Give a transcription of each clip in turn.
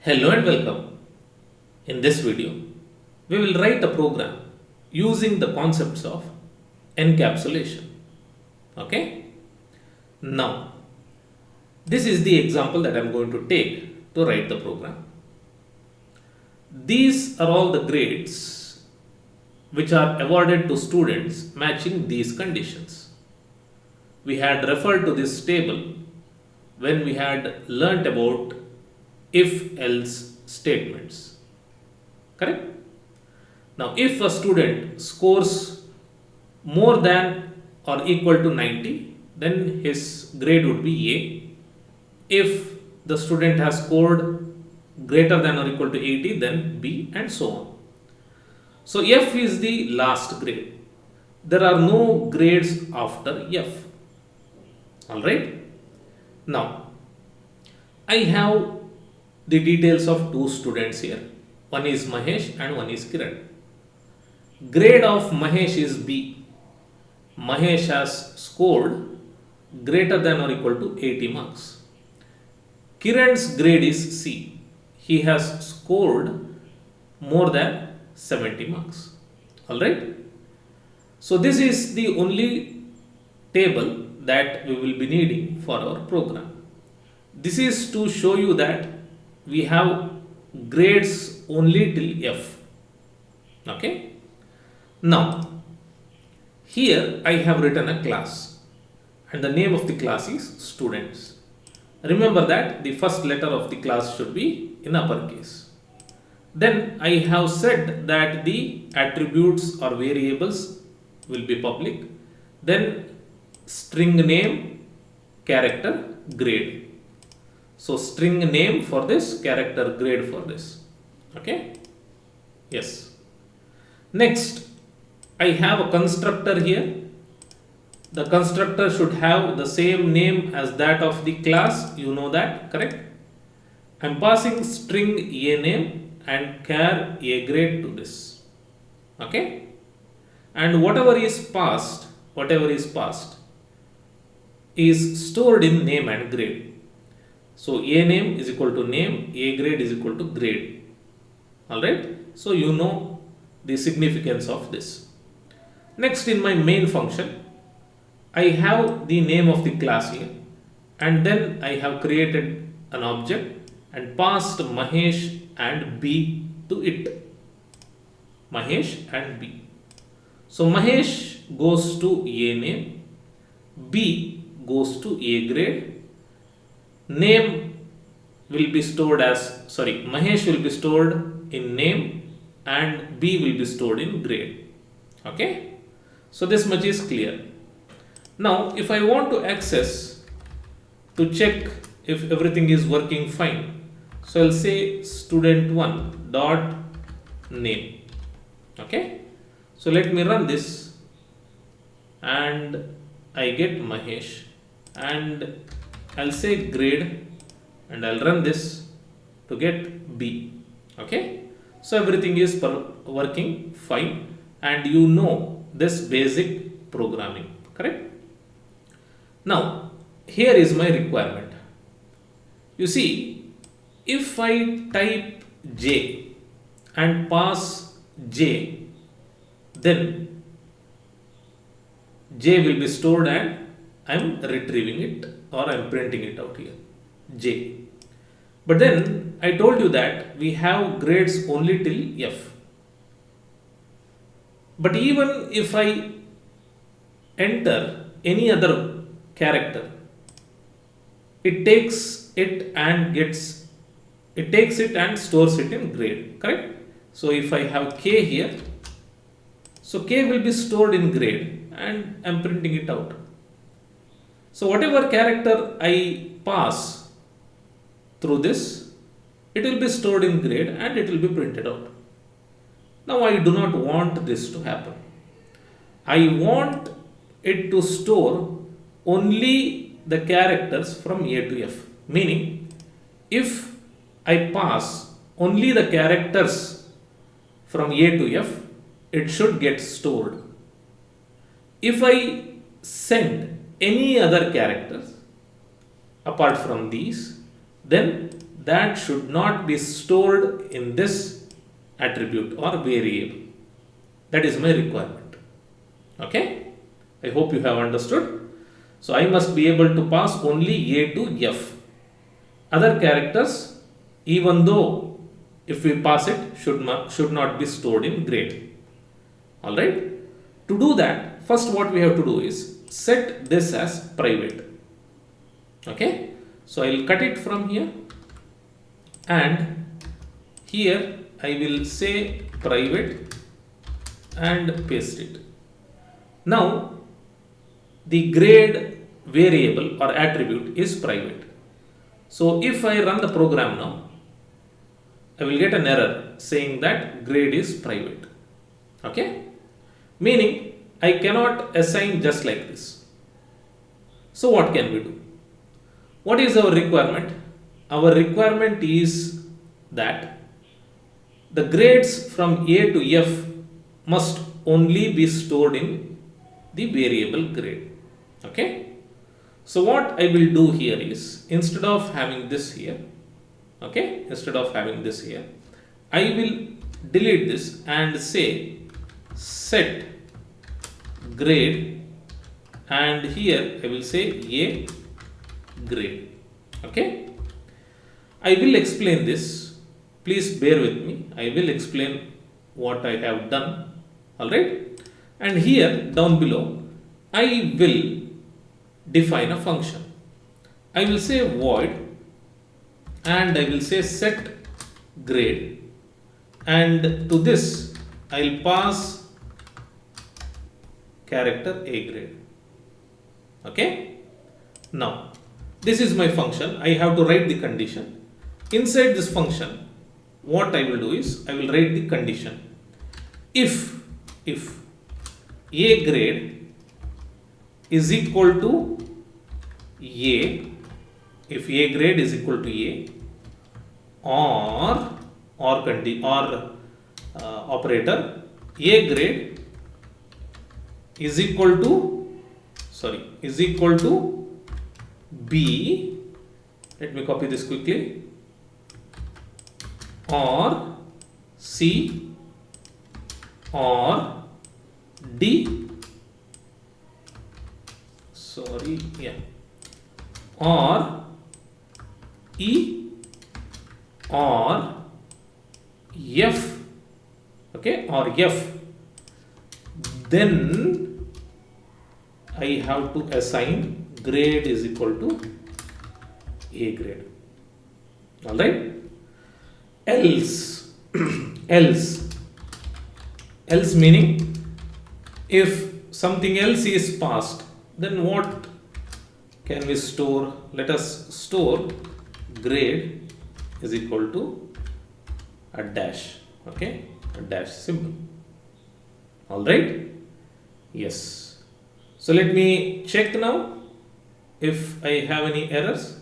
Hello and welcome. In this video, we will write a program using the concepts of encapsulation. Okay? Now, this is the example that I am going to take to write the program. These are all the grades which are awarded to students matching these conditions. We had referred to this table when we had learnt about if-else statements. Correct? Now, if a student scores more than or equal to 90, then his grade would be A. If the student has scored greater than or equal to 80, then B, and so on. So, F is the last grade. There are no grades after F. Alright? Now, I have the details of two students here. One is Mahesh and one is Kiran. Grade of Mahesh is B. Mahesh has scored greater than or equal to 80 marks. Kiran's grade is C. He has scored more than 70 marks. Alright? So this is the only table that we will be needing for our program. This is to show you that we have grades only till F. Okay? Now, here I have written a class and the name of the class is students. Remember that the first letter of the class should be in uppercase. Then I have said that the attributes or variables will be public. Then string name, character, grade. So string name for this, character grade for this. Okay? Yes. Next, I have a constructor here. The constructor should have the same name as that of the class. You know that, correct? I am passing string a name and char a grade to this. Okay? And whatever is passed is stored in name and grade. So a name is equal to name, a grade is equal to grade. Alright? So you know the significance of this. Next, in my main function, I have the name of the class here, and then I have created an object and passed Mahesh and B to it. Mahesh and B. So Mahesh goes to a name, B goes to a grade. Name will be stored Mahesh will be stored in name and B will be stored in grade. Okay? So this much is clear. Now, if I want to access to check if everything is working fine, so I'll say student1 dot name. Okay? So let me run this and I get Mahesh and I'll say grade and I'll run this to get B. Okay? So everything is working fine and you know this basic programming, correct? Now, here is my requirement. You see, if I type J and pass J, then J will be stored and I am retrieving it or I am printing it out here, J. But then I told you that we have grades only till F. But even if I enter any other character, it takes it and stores it in grade, correct? So if I have K here, so K will be stored in grade and I am printing it out. So whatever character I pass through this, it will be stored in grade and it will be printed out. Now I do not want this to happen. I want it to store only the characters from A to F. Meaning, if I pass only the characters from A to F, it should get stored. If I send any other characters apart from these, then that should not be stored in this attribute or variable. That is my requirement. Okay, I hope you have understood. So I must be able to pass only A to F. Other characters, even though if we pass it, should not be stored in grade. Alright. To do that, first what we have to do is set this as private. Okay. So I will cut it from here, and here I will say private and paste it. Now the grade variable or attribute is private. So if I run the program now, I will get an error saying that grade is private. Okay, meaning I cannot assign just like this. So what can we do? What is our requirement? Our requirement is that the grades from A to F must only be stored in the variable grade. Okay, so what I will do here is, instead of having this here, okay, instead of having this here, I will delete this and say set grade, and here I will say A grade. Okay, I will explain this. Please bear with me. I will explain what I have done. Alright, and here down below I will define a function. I will say void, and I will say set grade, and to this I will pass character A grade. Okay, now this is my function. I have to write the condition. Inside this function, what I will do is I will write the condition. If A grade is equal to A, if A grade is equal to A, or operator A grade is equal to B, let me copy this quickly, or C, or D, or E, or F, okay, or F, then I have to assign grade is equal to A grade. Alright, else else meaning if something else is passed, then what can we store? Let us store grade is equal to a dash, okay, a dash symbol. Alright, yes. So let me check now if I have any errors.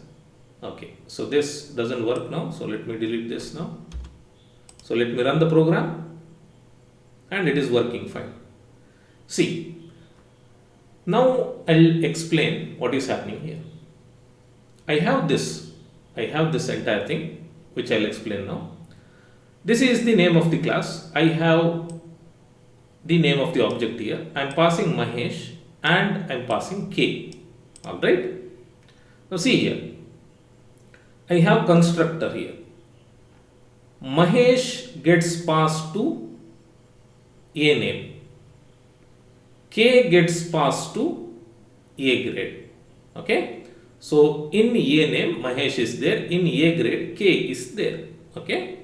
Okay, so this doesn't work now, so let me delete this now. So let me run the program, and it is working fine. See, now I'll explain what is happening here. I have this entire thing which I'll explain now. This is the name of the class. I have the name of the object here. I am passing Mahesh and I am passing K. Alright. Now see here, I have constructor here. Mahesh gets passed to A name. K gets passed to A grade. Okay. So in A name Mahesh is there, in A grade K is there. Okay.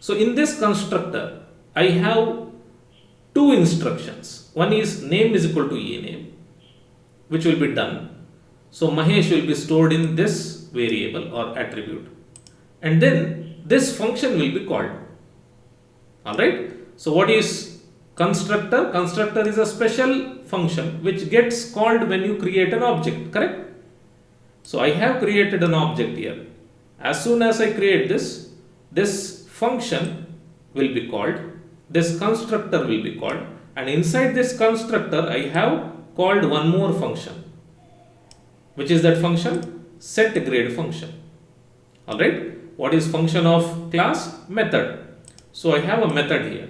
So in this constructor I have two instructions. One is name is equal to A name, which will be done. So Mahesh will be stored in this variable or attribute, and then this function will be called. Alright. So what is constructor? Constructor is a special function which gets called when you create an object, correct? So I have created an object here. As soon as I create this function will be called, this constructor will be called, and inside this constructor I have called one more function. Which is that function? Set grade function. Alright. What is function of class? Method. So I have a method here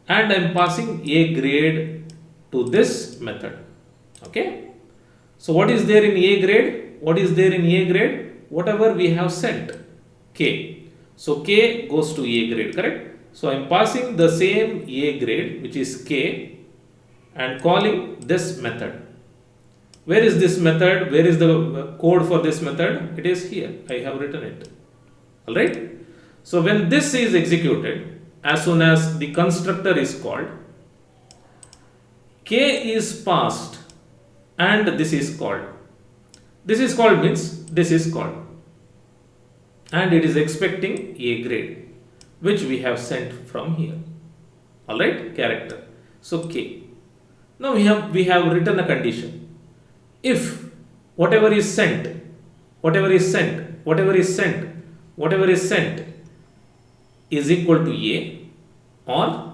and I am passing a grade to this method. Okay. So what is there in a grade? What is there in a grade? Whatever we have sent, k. So k goes to a grade, correct? So I am passing the same a grade, which is k, and calling this method. Where is this method? Where is the code for this method? It is here. I have written it. Alright. So when this is executed, as soon as the constructor is called, k is passed and this is called. This is called means this is called. And it is expecting a grade, which we have sent from here. Alright, character. So k. Now we have written a condition. If whatever is sent is equal to A or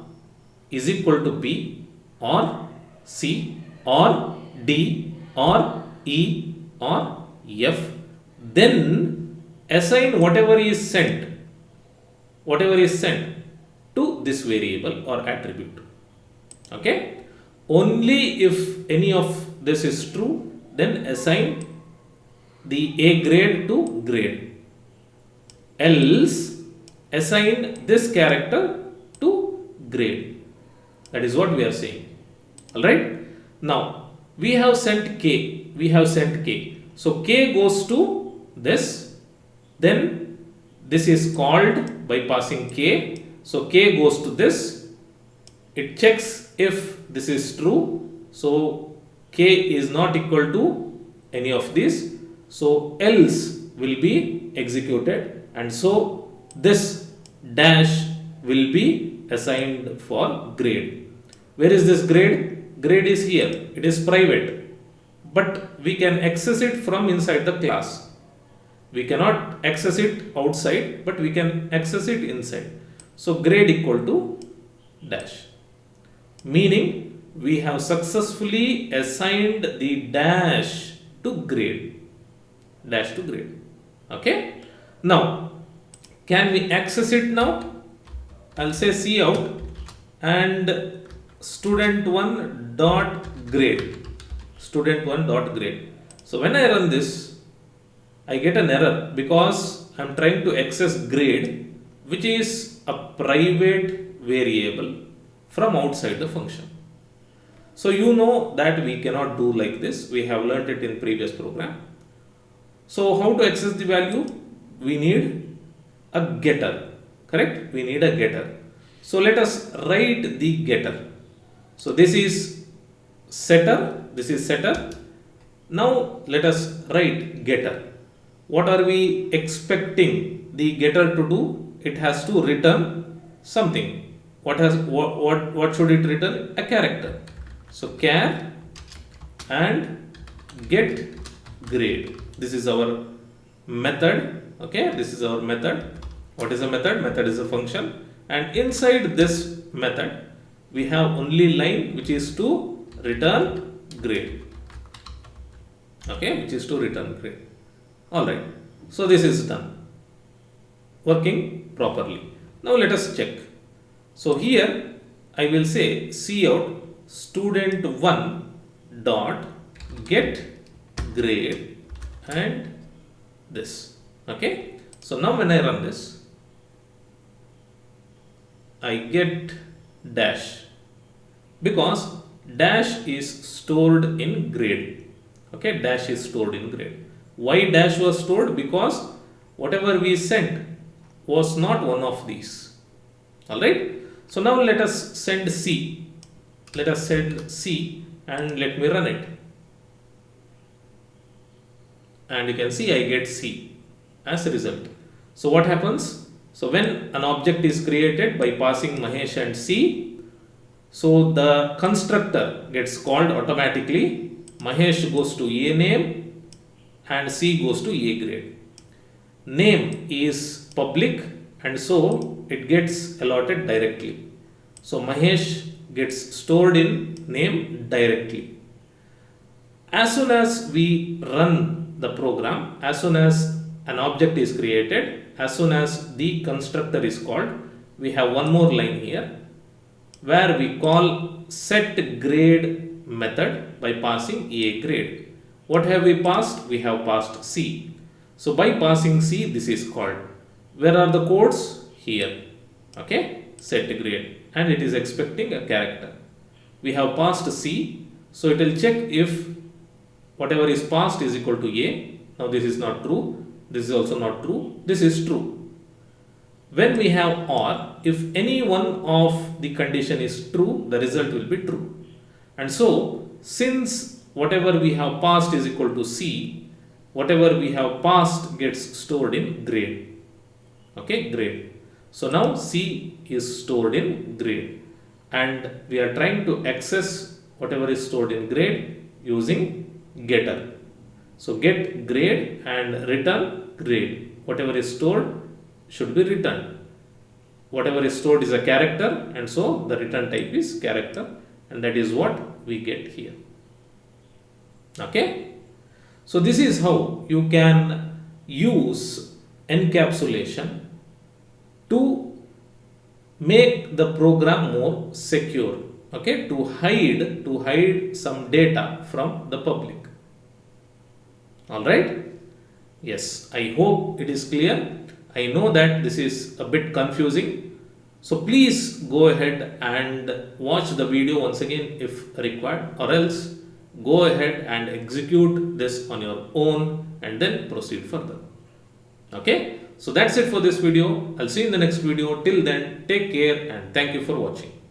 is equal to B or C or D or E or F, then assign whatever is sent to this variable or attribute. Okay, only if any of this is true, then assign the A grade to grade, else assign this character to grade. That is what we are saying. Alright. Now we have sent k. So k goes to this, then this is called by passing k. So k goes to this, it checks if this is true. So k is not equal to any of these, so else will be executed, and so this dash will be assigned for grade. Where is this grade? Grade is here. It is private, but we can access it from inside the class. We cannot access it outside, but we can access it inside. So grade equal to dash, meaning we have successfully assigned the dash to grade. Okay. Now, can we access it now? I'll say cout and student1 dot grade. So when I run this, I get an error because I'm trying to access grade, which is a private variable from outside the function. So you know that we cannot do like this. We have learnt it in previous program. So how to access the value? We need a getter, correct? We need a getter. So let us write the getter. So this is setter. Now let us write getter. What are we expecting the getter to do? It has to return something. What should it return? A character. So char and get grade. This is our method. Okay, this is our method. What is a method? Method is a function, and inside this method we have only line which is to return grade. Okay, which is to return grade. Alright, so this is done, working properly. Now let us check. So here I will say cout student1 dot get grade and this. Okay, so now when I run this, I get dash because dash is stored in grade. Okay, dash is stored in grade. Why dash was stored? Because whatever we sent was not one of these. Alright, so now let us send C. Let us send C and let me run it. And you can see I get C as a result. So what happens? So when an object is created by passing Mahesh and C, so the constructor gets called automatically. Mahesh goes to A name and C goes to A grade. Name is public and so it gets allotted directly. So Mahesh gets stored in name directly. As soon as we run the program, as soon as an object is created, as soon as the constructor is called, we have one more line here where we call set grade method by passing a grade. What have we passed? We have passed C. So by passing C, this is called. Where are the codes? Here. Okay, set grade, and it is expecting a character. We have passed C, so it will check if whatever is passed is equal to A. Now this is not true, this is also not true, this is true. When we have OR, if any one of the condition is true, the result will be true. And so, since whatever we have passed is equal to C, whatever we have passed gets stored in grade. Okay, grade. So now C is stored in grade, and we are trying to access whatever is stored in grade using getter. So get grade and return grade. Whatever is stored should be returned. Whatever is stored is a character, and so the return type is character, and that is what we get here. Okay. So this is how you can use encapsulation to make the program more secure. Okay, to hide some data from the public. All right. Yes, I hope it is clear. I know that this is a bit confusing, so please go ahead and watch the video once again if required, or else go ahead and execute this on your own and then proceed further. Okay, so that's it for this video. I'll see you in the next video. Till then, take care and thank you for watching.